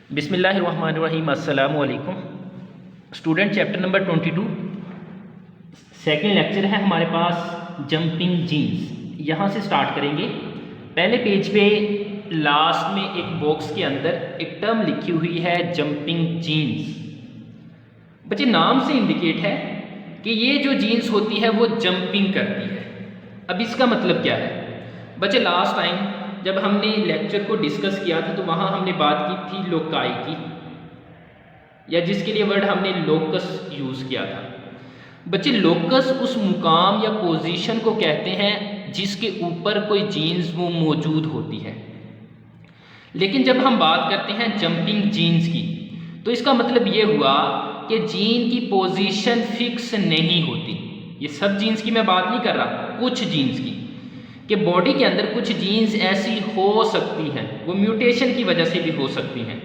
बिस्मिल्लाहिर्रहमानिर्रहीम। अस्सलामु अलैकुम student. Chapter number 22 second lecture है हमारे पास जंपिंग जीन्स। यहाँ से स्टार्ट करेंगे। पहले पेज पे लास्ट में एक बॉक्स के अंदर एक टर्म लिखी हुई है जंपिंग जीन्स। बच्चे नाम से इंडिकेट है कि ये जो जीन्स होती है वो जंपिंग करती है। अब इसका मतलब क्या है बच्चे? लास्ट टाइम जब हमने लेक्चर को डिस्कस किया था तो वहाँ हमने बात की थी लोकाई की, या जिसके लिए वर्ड हमने लोकस यूज़ किया था। बच्चे लोकस उस मुकाम या पोजीशन को कहते हैं जिसके ऊपर कोई जीन्स वो मौजूद होती है। लेकिन जब हम बात करते हैं जंपिंग जीन्स की तो इसका मतलब ये हुआ कि जीन की पोजीशन फिक्स नहीं होती। ये सब जीन्स की मैं बात नहीं कर रहा, कुछ जीन्स की कि बॉडी के अंदर कुछ जीन्स ऐसी हो सकती हैं, वो म्यूटेशन की वजह से भी हो सकती हैं,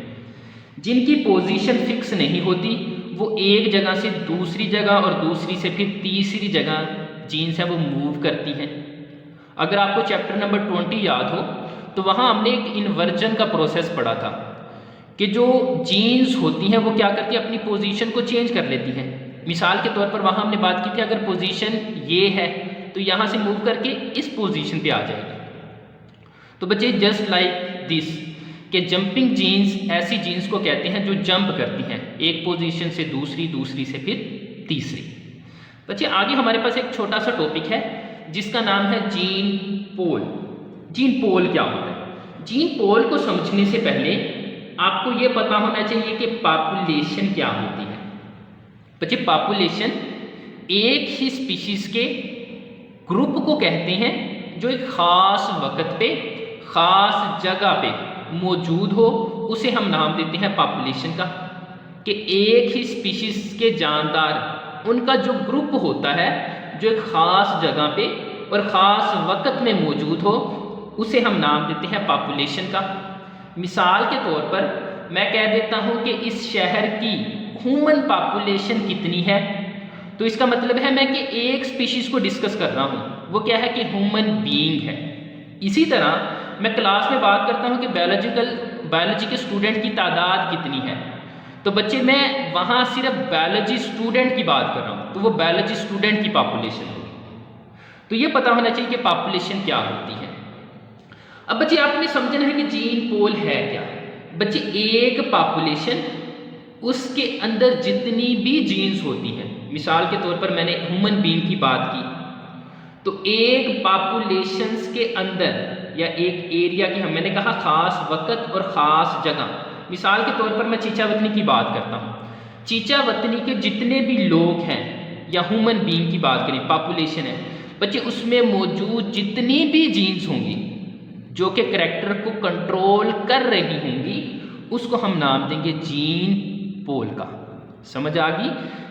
जिनकी पोजीशन फिक्स नहीं होती। वो एक जगह से दूसरी जगह और दूसरी से फिर तीसरी जगह जीन्स है वो मूव करती हैं। अगर आपको चैप्टर नंबर 20 याद हो तो वहाँ हमने एक इन्वर्जन का प्रोसेस पढ़ा था कि जो जीन्स होती हैं वो क्या करती हैं, अपनी पोजीशन को चेंज कर लेती हैं। मिसाल के तौर पर वहाँ हमने बात की थी, अगर पोजीशन ये है तो यहाँ से मूव करके इस पोजीशन पे आ जाएगी। तो बच्चे जस्ट लाइक दिस कि जंपिंग जीन्स ऐसी जीन्स को कहते हैं जो जंप करती हैं एक पोजीशन से दूसरी, दूसरी से फिर तीसरी। बच्चे आगे हमारे पास एक छोटा सा टॉपिक है जिसका नाम है जीन पोल। जीन पोल क्या होता है? जीन पोल को समझने से पहले आपको ये पता होना चाहिए कि पॉपुलेशन क्या होती है। बच्चे पॉपुलेशन एक ही स्पीशीज के ग्रुप को कहते हैं जो एक ख़ास वक्त पे ख़ास जगह पे मौजूद हो, उसे हम नाम देते हैं पॉपुलेशन का। कि एक ही स्पीशीज के जानदार उनका जो ग्रुप होता है जो एक ख़ास जगह पे और ख़ास वक्त में मौजूद हो, उसे हम नाम देते हैं पॉपुलेशन का। मिसाल के तौर पर मैं कह देता हूँ कि इस शहर की ह्यूमन पॉपुलेशन कितनी है, तो इसका मतलब है मैं कि एक स्पीशीज को डिस्कस कर रहा हूँ, वो क्या है कि ह्यूमन बीइंग है। इसी तरह मैं क्लास में बात करता हूँ कि बायोलॉजी के स्टूडेंट की तादाद कितनी है, तो बच्चे मैं वहाँ सिर्फ बायोलॉजी स्टूडेंट की बात कर रहा हूँ, तो वो बायोलॉजी स्टूडेंट की पॉपुलेशन होगी। तो ये पता होना चाहिए कि पॉपुलेशन क्या होती है। अब बच्चे आपने समझना है कि जीन पोल है क्या। बच्चे एक पॉपुलेशन, उसके अंदर जितनी भी जीन्स होती हैं, मिसाल के तौर पर मैंने ह्यूमन बीइंग की बात की, तो एक पॉपुलेशंस के अंदर या एक एरिया की मैंने कहा ख़ास वक्त और ख़ास जगह। मिसाल के तौर पर मैं चीचावतनी की बात करता हूँ। चीचावतनी के जितने भी लोग हैं या ह्यूमन बीइंग की बात करें, पॉपुलेशन है बच्चे, उसमें मौजूद जितनी भी जीन्स होंगी जो कि करैक्टर को कंट्रोल कर रही होंगी, उसको हम नाम देंगे जीन पोल का। समझ आ गई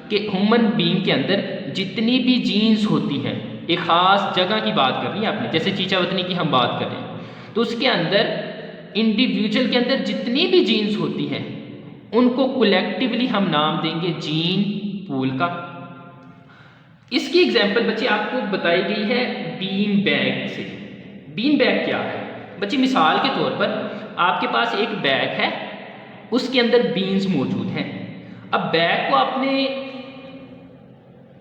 कि ह्यूमन बीइंग के अंदर जितनी भी जीन्स होती हैं, एक ख़ास जगह की बात कर रही है आपने, जैसे चीचावतनी की हम बात कर रहे हैं, तो उसके अंदर इंडिविजुअल के अंदर जितनी भी जीन्स होती हैं उनको कलेक्टिवली हम नाम देंगे जीन पूल का। इसकी एग्जाम्पल बच्चे आपको बताई गई है बीन बैग से। बीन बैग क्या है बच्चे? मिसाल के तौर पर आपके पास एक बैग है, उसके अंदर बीन्स मौजूद हैं। अब बैग को आपने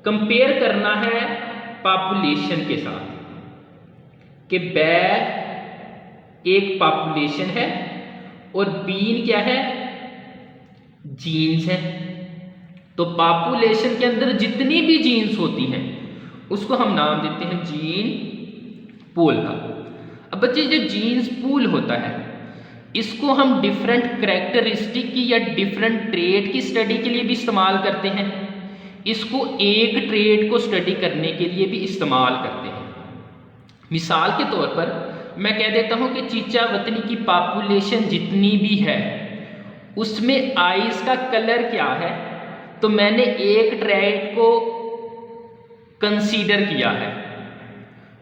कंपेयर करना है पॉपुलेशन के साथ कि बैग एक पॉपुलेशन है और बीन क्या है? जीन्स है। तो पॉपुलेशन के अंदर जितनी भी जीन्स होती हैं उसको हम नाम देते हैं जीन पूल का। अब बच्चे जो जीन्स पूल होता है इसको हम डिफरेंट करैक्टरिस्टिक की या डिफरेंट ट्रेड की स्टडी के लिए भी इस्तेमाल करते हैं, इसको एक ट्रेड को स्टडी करने के लिए भी इस्तेमाल करते हैं। मिसाल के तौर पर मैं कह देता हूं कि चीचावतनी की पॉपुलेशन जितनी भी है उसमें आइज का कलर क्या है, तो मैंने एक ट्रेड को कंसीडर किया है,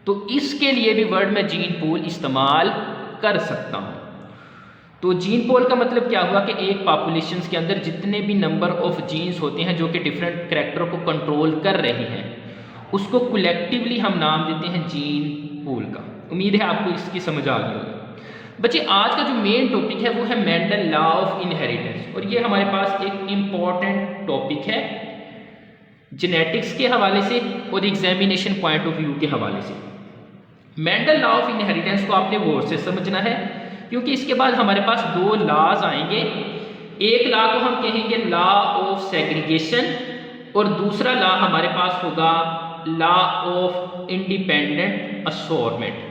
तो इसके लिए भी वर्ड में जीन पोल इस्तेमाल कर सकता हूं। तो जीन पोल का मतलब क्या हुआ कि एक पॉपुलेशंस के अंदर जितने भी नंबर ऑफ जीन्स होते हैं जो कि डिफरेंट करैक्टर को कंट्रोल कर रहे हैं, उसको कलेक्टिवली हम नाम देते हैं जीन पोल का। उम्मीद है आपको इसकी समझ आ गई होगी। बच्चे आज का जो मेन टॉपिक है वो है मेंडल लॉ ऑफ इनहेरिटेंस, और ये हमारे पास एक इम्पॉर्टेंट टॉपिक है जेनेटिक्स के हवाले से और एग्जामिनेशन पॉइंट ऑफ व्यू के हवाले से। मेंडल लॉ ऑफ इनहेरिटेंस को आपने गौर से समझना है, क्योंकि इसके बाद हमारे पास दो लॉज आएंगे। एक लॉ को हम कहेंगे लॉ ऑफ सेग्रीगेशन, और दूसरा लॉ हमारे पास होगा लॉ ऑफ इंडिपेंडेंट असोर्टमेंट।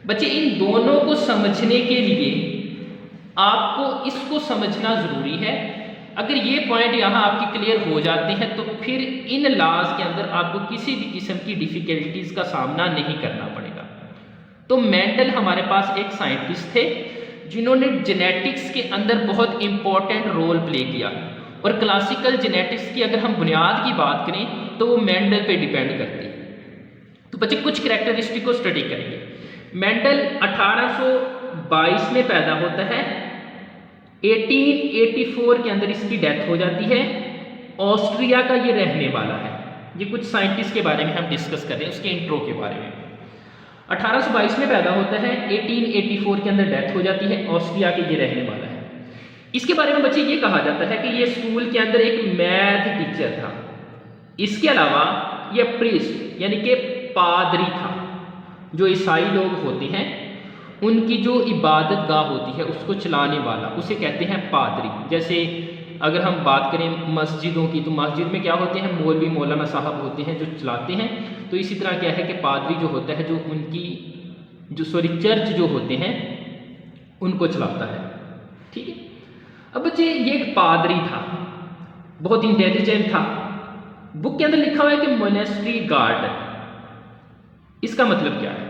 बच्चे इन दोनों को समझने के लिए आपको इसको समझना जरूरी है। अगर ये पॉइंट यहाँ आपकी क्लियर हो जाते हैं तो फिर इन लॉज के अंदर आपको किसी भी किस्म की डिफिकल्टीज का सामना नहीं करना पड़ेगा। तो मेंडल हमारे पास एक साइंटिस्ट थे जिन्होंने जेनेटिक्स के अंदर बहुत इंपॉर्टेंट रोल प्ले किया, और क्लासिकल जेनेटिक्स की अगर हम बुनियाद की बात करें तो वो मेंडल पे डिपेंड करती है। तो बच्चे कुछ कैरेक्टरिस्टिक को स्टडी करेंगे। मेंडल 1822 में पैदा होता है, 1884 के अंदर इसकी डेथ हो जाती है। ऑस्ट्रिया का ये रहने वाला है। ये कुछ साइंटिस्ट के बारे में हम डिस्कस कर रहे हैं, उसके इंट्रो के बारे में। 1822 में पैदा होता है, 1884 के अंदर डेथ हो जाती है, ऑस्ट्रिया के ये रहने वाला है। इसके बारे में बच्चे ये कहा जाता है कि ये स्कूल के अंदर एक मैथ टीचर था। इसके अलावा ये प्रीस्ट यानी कि पादरी था। जो ईसाई लोग होते हैं उनकी जो इबादत गाह होती है उसको चलाने वाला, उसे कहते हैं पादरी। जैसे अगर हम बात करें मस्जिदों की, तो मस्जिद में क्या होते हैं, मौलवी मौलाना साहब होते हैं जो चलाते हैं। तो इसी तरह क्या है कि पादरी जो होता है जो उनकी चर्च जो होते हैं उनको चलाता है। ठीक है। अब बच्चे ये एक पादरी था, बहुत इंटेलिजेंट था। बुक के अंदर लिखा हुआ है कि मोनेस्ट्री गार्डन। इसका मतलब क्या है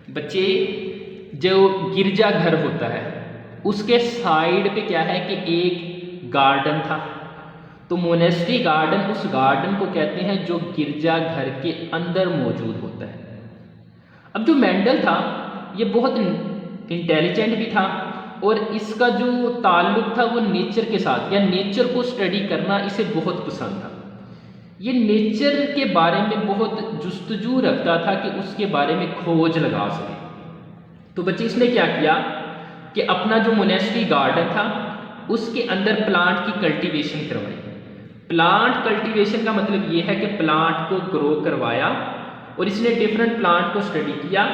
बच्चे, जो गिरजा घर होता है उसके साइड पे क्या है कि एक गार्डन था। तो मोनेस्ट्री गार्डन उस गार्डन को कहते हैं जो गिरजा घर के अंदर मौजूद होता है। अब जो मेंडल था ये बहुत इंटेलिजेंट भी था, और इसका जो ताल्लुक था वो नेचर के साथ, या नेचर को स्टडी करना इसे बहुत पसंद था। ये नेचर के बारे में बहुत जुस्तजू रखता था कि उसके बारे में खोज लगा सके। तो बच्चे इसने क्या किया कि अपना जो मोनेस्ट्री गार्डन था उसके अंदर प्लांट की कल्टीवेशन करवाई। प्लांट कल्टीवेशन का मतलब ये है कि प्लांट को ग्रो करवाया, और इसने डिफरेंट प्लांट को स्टडी किया।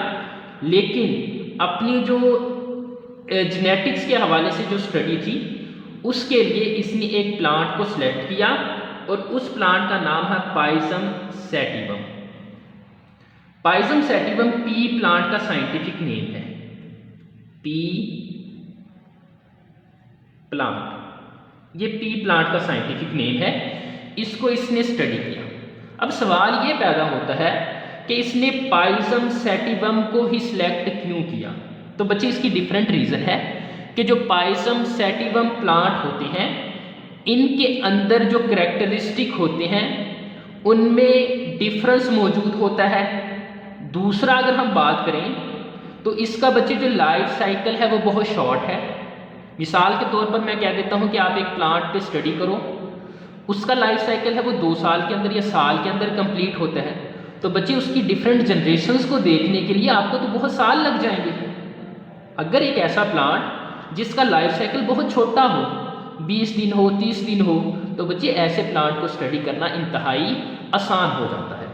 लेकिन अपनी जो जेनेटिक्स के हवाले से जो स्टडी थी उसके लिए इसने एक प्लांट को सिलेक्ट किया, और उस प्लांट का नाम है पाइजम सैटिवम। पाइजम सैटिवम पी प्लांट का साइंटिफिक नेम है। पी प्लांट, ये पी प्लांट का साइंटिफिक नेम है। इसको इसने स्टडी किया। अब सवाल ये पैदा होता है कि इसने पाइजम सैटिवम को ही सिलेक्ट क्यों किया। तो बच्चे इसकी डिफरेंट रीजन है कि जो पाइजम सैटिवम प्लांट होते हैं इनके अंदर जो कैरेक्टरिस्टिक होते हैं उनमें डिफरेंस मौजूद होता है। दूसरा अगर हम बात करें तो इसका बच्चे जो लाइफ साइकिल है वो बहुत शॉर्ट है। मिसाल के तौर पर मैं कह देता हूं कि आप एक प्लांट पे स्टडी करो, उसका लाइफ साइकिल है वो 2 साल के अंदर या साल के अंदर कंप्लीट होता है। तो बच्चे उसकी डिफरेंट जनरेशन्स को देखने के लिए आपको तो बहुत साल लग जाएंगे। अगर एक ऐसा प्लांट जिसका लाइफ साइकिल बहुत छोटा हो, 20 दिन हो, 30 दिन हो, तो बच्चे ऐसे प्लांट को स्टडी करना इंतहाई आसान हो जाता है।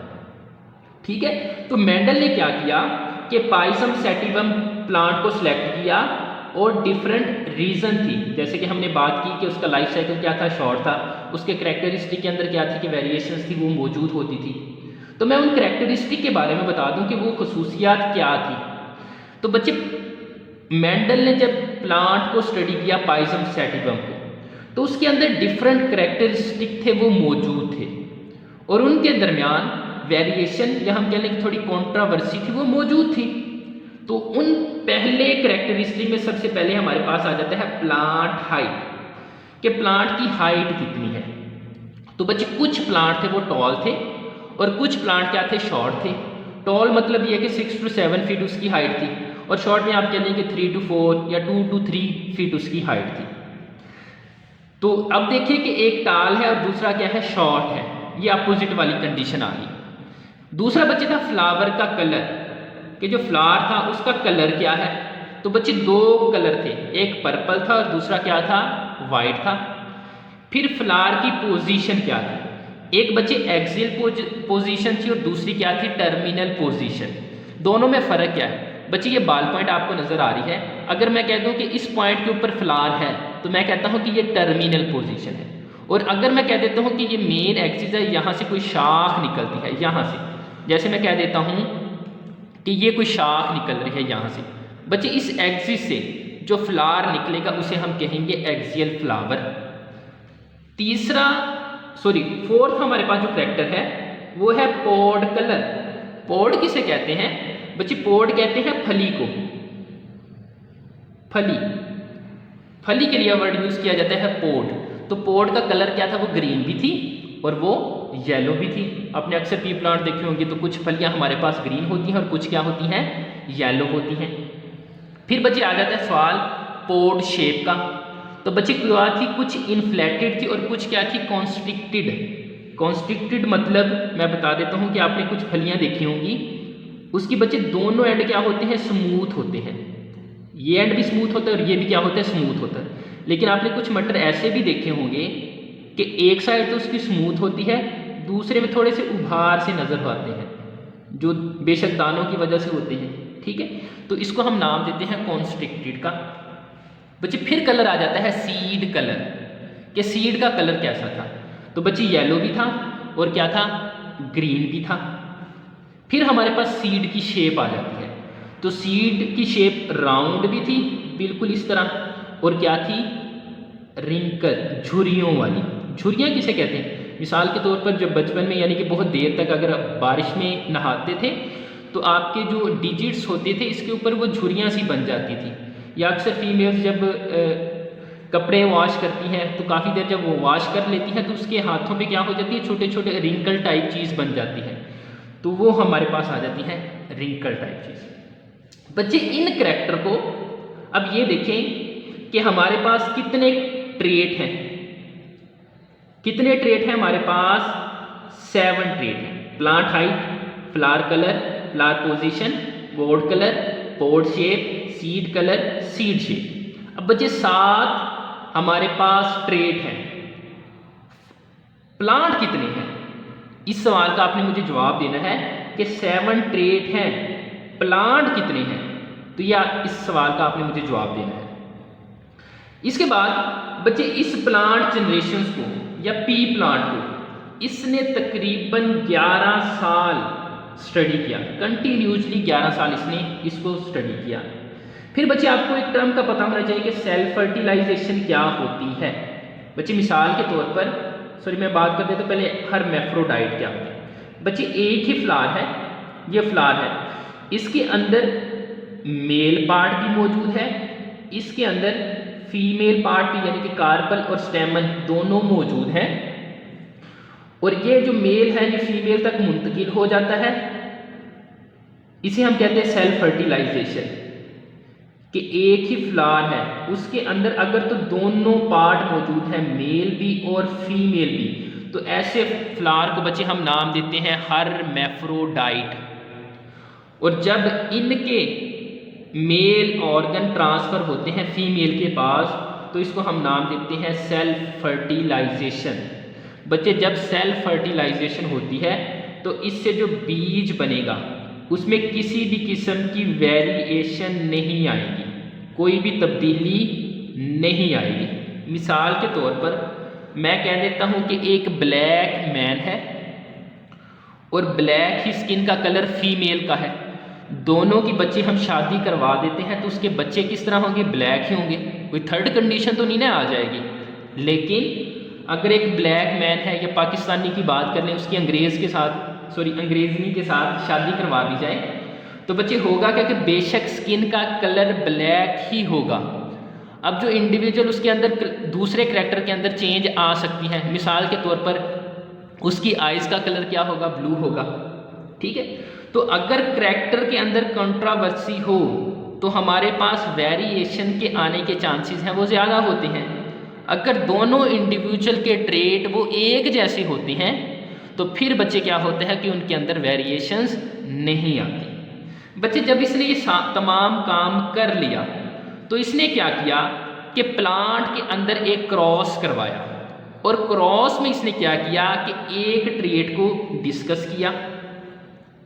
ठीक है। तो मेंडल ने क्या किया कि पाइजम सैटिवम प्लांट को सिलेक्ट किया, और डिफरेंट रीजन थी। जैसे कि हमने बात की कि उसका लाइफ साइकिल क्या था, शॉर्ट था। उसके कैरेक्टरिस्टिक के अंदर क्या थी कि वेरिएशंस थी वो मौजूद होती थी। तो मैं उन कैरेक्टरिस्टिक के बारे में बता दूं कि वो खसूसियात क्या थी। तो बच्चे मेंडल ने जब प्लांट को स्टडी किया पाइजम सैटिवम को, तो उसके अंदर डिफरेंट कैरेक्टरिस्टिक थे वो मौजूद थे, और उनके दरमियान वेरिएशन या हम कह लें कि थोड़ी कंट्रोवर्सी थी वो मौजूद थी। तो उन पहले कैरेक्टरिस्टिक में सबसे पहले हमारे पास आ जाता है प्लांट हाइट, कि प्लांट की हाइट कितनी है। तो बच्चे कुछ प्लांट थे वो टॉल थे, और कुछ प्लांट क्या थे, शॉर्ट थे। टॉल मतलब ये कि 6 to 7 फीट उसकी हाइट थी, और शॉर्ट में आप कह लें कि 3 to 4 या 2 to 3 फीट उसकी हाइट थी। तो अब देखिए कि एक टाल है और दूसरा क्या है, शॉर्ट है। ये अपोजिट वाली कंडीशन आ गई। दूसरा बच्चे था फ्लावर का कलर, कि जो फ्लावर था उसका कलर क्या है। तो बच्चे दो कलर थे, एक पर्पल था और दूसरा क्या था, वाइट था। फिर फ्लावर की पोजीशन क्या थी, एक बच्चे एक्सियल पोजीशन थी और दूसरी क्या थी, टर्मिनल पोजीशन। दोनों में फ़र्क क्या है बच्चे, ये बाल पॉइंट आपको नज़र आ रही है। अगर मैं कह दूं कि इस पॉइंट के ऊपर फ्लावर है तो मैं कहता हूं कि ये टर्मिनल पोजीशन है, और अगर मैं कह देता हूं कि ये मेन एक्सिस है, यहाँ से कोई शाख निकलती है, यहाँ से जैसे मैं कह देता हूँ कि ये कोई शाख निकल रही है यहाँ से, बच्चे इस एक्सिस से जो फ्लावर निकलेगा उसे हम कहेंगे एक्सियल फ्लावर। फोर्थ हमारे पास जो करैक्टर है वो है पोड कलर। पोड किसे कहते हैं बच्चे, पोड कहते हैं फली को। फली के लिए वर्ड यूज किया जाता है पोड। तो पोड का कलर क्या था, वो ग्रीन भी थी और वो येलो भी थी। आपने अक्सर पी प्लांट देखे होंगे तो कुछ फलियां हमारे पास ग्रीन होती हैं और कुछ क्या होती हैं, येलो होती हैं। फिर बच्चे आ जाता है सवाल पोड शेप का। तो बच्चे क्या थी, कुछ इन्फ्लेटेड थी और कुछ क्या थी, कॉन्स्ट्रिक्टेड। कॉन्स्ट्रिक्टेड मतलब मैं बता देता हूँ कि आपने कुछ फलियां देखी होंगी, उसकी बच्चे दोनों एंड क्या होते हैं, स्मूथ होते हैं। ये एंड भी स्मूथ होता है और ये भी क्या होता है, स्मूथ होता है। लेकिन आपने कुछ मटर ऐसे भी देखे होंगे कि एक साइड तो उसकी स्मूथ होती है, दूसरे में थोड़े से उभार से नजर आते हैं, जो बेशक दानों की वजह से होते हैं। ठीक है, तो इसको हम नाम देते हैं कॉन्स्ट्रिक्टेड का। बच्चे फिर कलर आ जाता है सीड कलर, कि सीड का कलर कैसा था। तो बच्चे येलो भी था और क्या था, ग्रीन भी था। फिर हमारे पास सीड की शेप आ जाती है। तो सीड की शेप राउंड भी थी बिल्कुल इस तरह, और क्या थी, रिंकल, झुर्रियों वाली। झुर्रियाँ किसे कहते हैं, मिसाल के तौर पर जब बचपन में यानी कि बहुत देर तक अगर बारिश में नहाते थे तो आपके जो डिजिट्स होते थे इसके ऊपर वो झुर्रियाँ सी बन जाती थी। या अक्सर फीमेल्स जब कपड़े वॉश करती हैं तो काफ़ी देर जब वो वॉश कर लेती हैं तो उसके हाथों पे क्या हो जाती है, छोटे छोटे रिंकल टाइप चीज़ बन जाती है। तो वो हमारे पास आ जाती है रिंकल टाइप चीज़। बच्चे इन करैक्टर को अब ये देखें कि हमारे पास कितने ट्रेट हैं। कितने ट्रेट हैं हमारे पास, 7 ट्रेट हैं। Plant height, flower colour, flower position, pod colour, pod shape, seed colour, seed shape. अब बच्चे 7 हमारे पास ट्रेट हैं। प्लांट कितने हैं, इस सवाल का आपने मुझे जवाब देना है कि 7 ट्रेट हैं, प्लांट कितने हैं, तो यह इस सवाल का आपने मुझे जवाब देना है। इसके बाद बच्चे इस प्लांट जनरेशन को या पी प्लांट को इसने तकरीबन 11 साल स्टडी किया, कंटिन्यूसली 11 साल इसने इसको स्टडी किया। फिर बच्चे आपको एक टर्म का पता होना चाहिए कि सेल्फ फर्टिलाइजेशन क्या होती है। बच्चे मिसाल के तौर पर, मैं बात करते तो पहले हर्मैफ्रोडाइट क्या होता है। बच्चे एक ही फ्लावर है, ये फ्लावर है, इसके अंदर मेल पार्ट भी मौजूद है, इसके अंदर फीमेल पार्ट भी यानी कि कार्पल और स्टेमन दोनों मौजूद हैं, और ये जो मेल है ये फीमेल तक मुंतकिल हो जाता है। इसे हम कहते हैं सेल्फ फर्टिलाइजेशन, कि एक ही फ्लावर है उसके अंदर अगर तो दोनों पार्ट मौजूद है, मेल भी और फीमेल भी, तो ऐसे फ्लावर को बच्चे हम नाम देते हैं हर्मैफ्रोडाइट। और जब इनके मेल ऑर्गन ट्रांसफर होते हैं फीमेल के पास तो इसको हम नाम देते हैं सेल्फ फर्टिलाइजेशन। बच्चे जब सेल्फ फर्टिलाइजेशन होती है तो इससे जो बीज बनेगा उसमें किसी भी किस्म की वेरिएशन नहीं आएगी, कोई भी तब्दीली नहीं आएगी। मिसाल के तौर पर मैं कह देता हूं कि एक ब्लैक मैन है और ब्लैक ही स्किन का कलर फीमेल का है, दोनों की बच्चे हम शादी करवा देते हैं तो उसके बच्चे किस तरह होंगे, ब्लैक ही होंगे। कोई थर्ड कंडीशन तो नहीं ना आ जाएगी। लेकिन अगर एक ब्लैक मैन है या पाकिस्तानी की बात कर लें, उसकी अंग्रेजनी के साथ शादी करवा दी जाए तो बच्चे होगा क्या कि बेशक स्किन का कलर ब्लैक ही होगा। अब जो इंडिविजुअल उसके अंदर दूसरे करैक्टर के अंदर चेंज आ सकती है, मिसाल के तौर पर उसकी आइज का कलर क्या होगा, ब्लू होगा। ठीक है, तो अगर करैक्टर के अंदर कंट्रावर्सी हो तो हमारे पास वेरिएशन के आने के चांसेस हैं वो ज़्यादा होते हैं। अगर दोनों इंडिविजुअल के ट्रेट वो एक जैसे होते हैं तो फिर बच्चे क्या होते हैं कि उनके अंदर वेरिएशंस नहीं आती। बच्चे जब इसने ये तमाम काम कर लिया तो इसने क्या किया कि प्लांट के अंदर एक क्रॉस करवाया, और क्रॉस में इसने क्या किया कि एक ट्रेट को डिस्कस किया,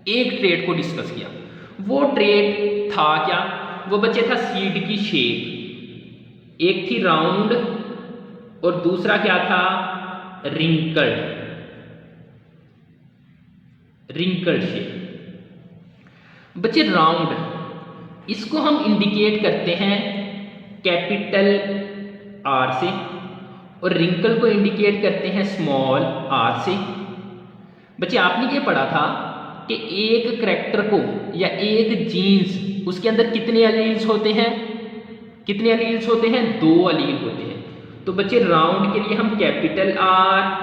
एक ट्रेट को डिस्कस किया। वो ट्रेट था क्या? वो बच्चे था सीड की शेप, एक थी राउंड और दूसरा क्या था? Wrinkled, wrinkled shape. बच्चे राउंड इसको हम इंडिकेट करते हैं कैपिटल आर से, और रिंकल को इंडिकेट करते हैं स्मॉल आर से। बच्चे आपने ये पढ़ा था कि एक करैक्टर को या एक जीन्स उसके अंदर कितने अलील्स होते हैं? कितने अलील्स होते हैं? 2 अलील होते हैं। तो बच्चे राउंड के लिए हम कैपिटल आर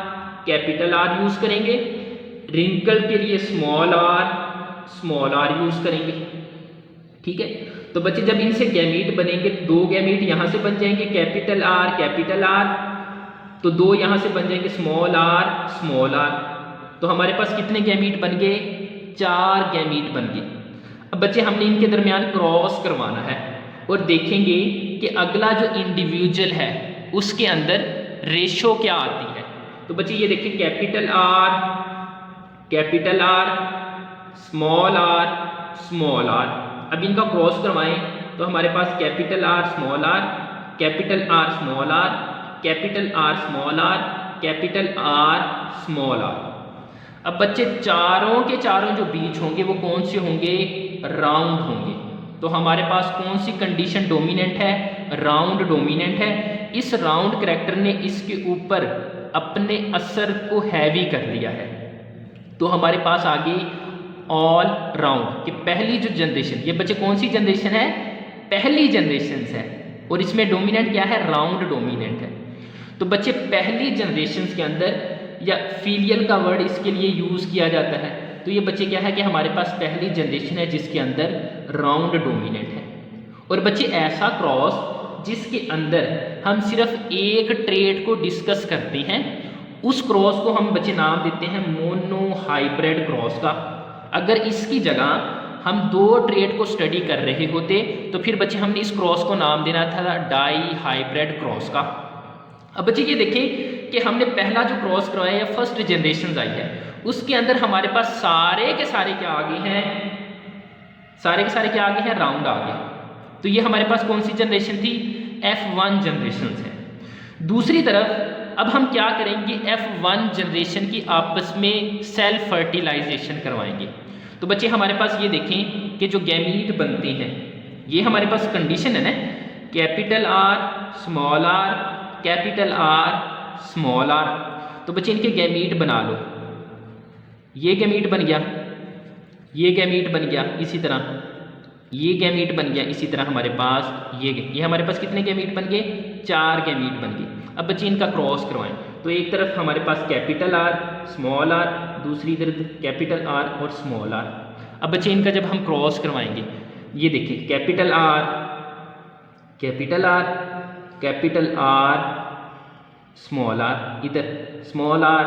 यूज करेंगे, रिंकल के लिए स्मॉल आर यूज करेंगे। ठीक है, तो बच्चे जब इनसे गैमीट बनेंगे, 2 गैमीट यहां से बन जाएंगे कैपिटल आर, तो 2 यहां से बन जाएंगे स्मॉल आर। तो हमारे पास कितने गैमीट बन गए? 4 गैमीट बन गए। अब बच्चे हमने इनके दरमियान क्रॉस करवाना है और देखेंगे कि अगला जो इंडिविजुअल है उसके अंदर रेशो क्या आती है। तो बच्चे ये देखिए कैपिटल आर, स्मॉल आर। अब इनका क्रॉस करवाएं तो हमारे पास capital R small R, capital R small R, capital R small R, capital R small R. अब बच्चे चारों के चारों जो बीच होंगे वो कौन से होंगे? राउंड होंगे। तो हमारे पास कौन सी कंडीशन डोमिनेंट है? राउंड डोमिनेंट है। इस राउंड करैक्टर ने इसके ऊपर अपने असर को हैवी कर लिया है। तो हमारे पास आगे ऑल राउंड की पहली जो जनरेशन, ये बच्चे कौन सी जनरेशन है? पहली जनरेशन है, और इसमें डोमिनेंट क्या है? राउंड डोमिनेंट है। तो बच्चे पहली जनरेशन के अंदर या फीलियल का वर्ड इसके लिए यूज किया जाता है। तो ये बच्चे क्या है कि हमारे पास पहली जनरेशन है जिसके अंदर राउंड डोमिनेंट है। और बच्चे ऐसा क्रॉस जिसके अंदर हम सिर्फ एक ट्रेट को डिस्कस करते हैं, उस क्रॉस को हम बच्चे नाम देते हैं मोनो हाइब्रिड क्रॉस का। अगर इसकी जगह हम 2 ट्रेट को स्टडी कर रहे होते तो फिर बच्चे हमने इस क्रॉस को नाम देना था डाई हाइब्रिड क्रॉस का। अब बच्चे ये देखें कि हमने पहला जो क्रॉस करवाया या फर्स्ट जनरेशन आई है, उसके अंदर हमारे पास सारे के सारे क्या आ गए हैं? सारे के सारे क्या आ गए हैं? राउंड आ गए। तो ये हमारे पास कौन सी जनरेशन थी? F1 जनरेशन है। दूसरी तरफ अब हम क्या करेंगे? F1 जनरेशन की आपस में सेल्फ फर्टिलाइजेशन करवाएंगे। तो बच्चे हमारे पास ये देखें कि जो गैमीट बनते हैं, ये हमारे पास कंडीशन है ना, capital R small R, capital R small R. तो बच्चे इनके गैमीट बना लो। ये गैमीट बन गया, ये गैमीट बन गया, इसी तरह ये गैमीट बन गया, इसी तरह हमारे पास ये हमारे पास कितने गैमीट बन गए? 4 गैमीट बन गए। अब बच्चे इनका क्रॉस करवाएं तो एक तरफ हमारे पास कैपिटल आर स्मॉल आर, दूसरी तरफ कैपिटल आर और स्मॉल आर। अब बच्चे इनका जब हम क्रॉस करवाएंगे, ये देखिए capital R, capital R, capital R small R, इधर small R,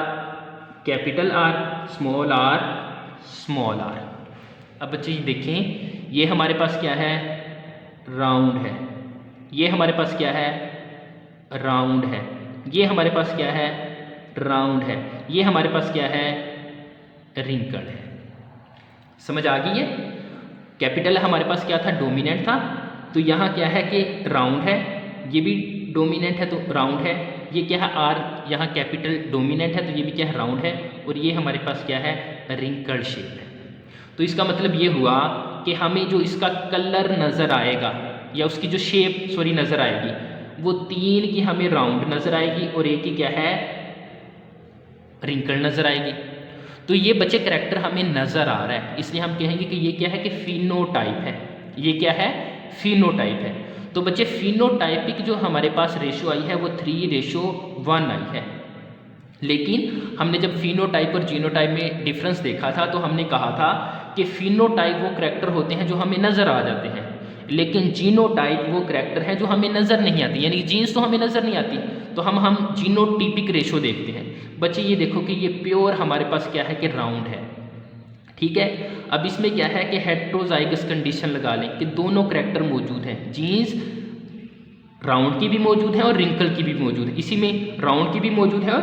capital R, small R, small R. अब बच्चे देखें ये हमारे पास क्या है? राउंड है। ये हमारे पास क्या है? राउंड है। ये हमारे पास क्या है? राउंड है। ये हमारे पास क्या है? रिंकल है। समझ आ गई है? कैपिटल हमारे पास क्या था? डोमिनेंट था। तो यहाँ क्या है कि राउंड है, ये भी डोमिनेंट है तो राउंड है। ये क्या है? आर, यहाँ कैपिटल डोमिनेंट है तो ये भी क्या है? राउंड है। और ये हमारे पास क्या है? रिंकल शेप है। तो इसका मतलब ये हुआ कि हमें जो इसका कलर नज़र आएगा या उसकी जो शेप नज़र आएगी, वो 3 की हमें राउंड नज़र आएगी और एक की क्या है? रिंकल नज़र आएगी। तो ये बच्चे करैक्टर हमें नज़र आ रहा है, इसलिए हम कहेंगे कि ये क्या है? कि फिनोटाइप है। ये क्या है? फिनोटाइप है। तो बच्चे फिनोटाइपिक जो हमारे पास रेशो आई है वो 3:1 आई है। लेकिन हमने जब फिनोटाइप और जीनोटाइप में डिफरेंस देखा था तो हमने कहा था कि फिनोटाइप वो करैक्टर होते हैं जो हमें नज़र आ जाते हैं, लेकिन जीनोटाइप वो करैक्टर है जो हमें नज़र नहीं आती, यानी जीन्स तो हमें नज़र नहीं आती, तो हम जीनोटिपिक रेशो देखते हैं। बच्चे ये देखो कि ये प्योर हमारे पास क्या है? कि राउंड है। ठीक है। अब इसमें क्या है कि हेटेरोजाइगस कंडीशन लगा लें कि दोनों करैक्टर मौजूद हैं, जीन्स राउंड की भी मौजूद है और रिंकल की भी मौजूद है, इसी में राउंड की भी मौजूद है और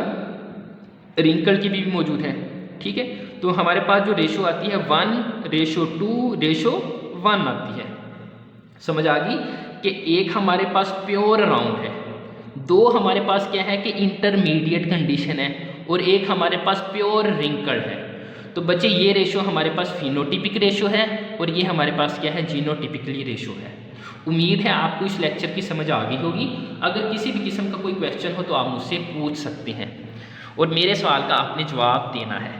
रिंकल की भी मौजूद है। ठीक है, तो हमारे पास जो रेशो आती है 1:2:1 आती है। समझ आ गई कि एक हमारे पास प्योर राउंड है, दो हमारे पास क्या है कि इंटरमीडिएट कंडीशन है, और एक हमारे पास प्योर रिंकल है। तो बच्चे ये रेशो हमारे पास फिनोटिपिक रेशो है और ये हमारे पास क्या है, जीनोटिपिकली रेशो है। उम्मीद है आपको इस लेक्चर की समझ आ गई होगी। अगर किसी भी किस्म का कोई क्वेश्चन हो तो आप मुझसे पूछ सकते हैं और मेरे सवाल का आपने जवाब देना है।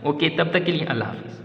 ओके, तब तक के लिए अल्लाह हाफिज़।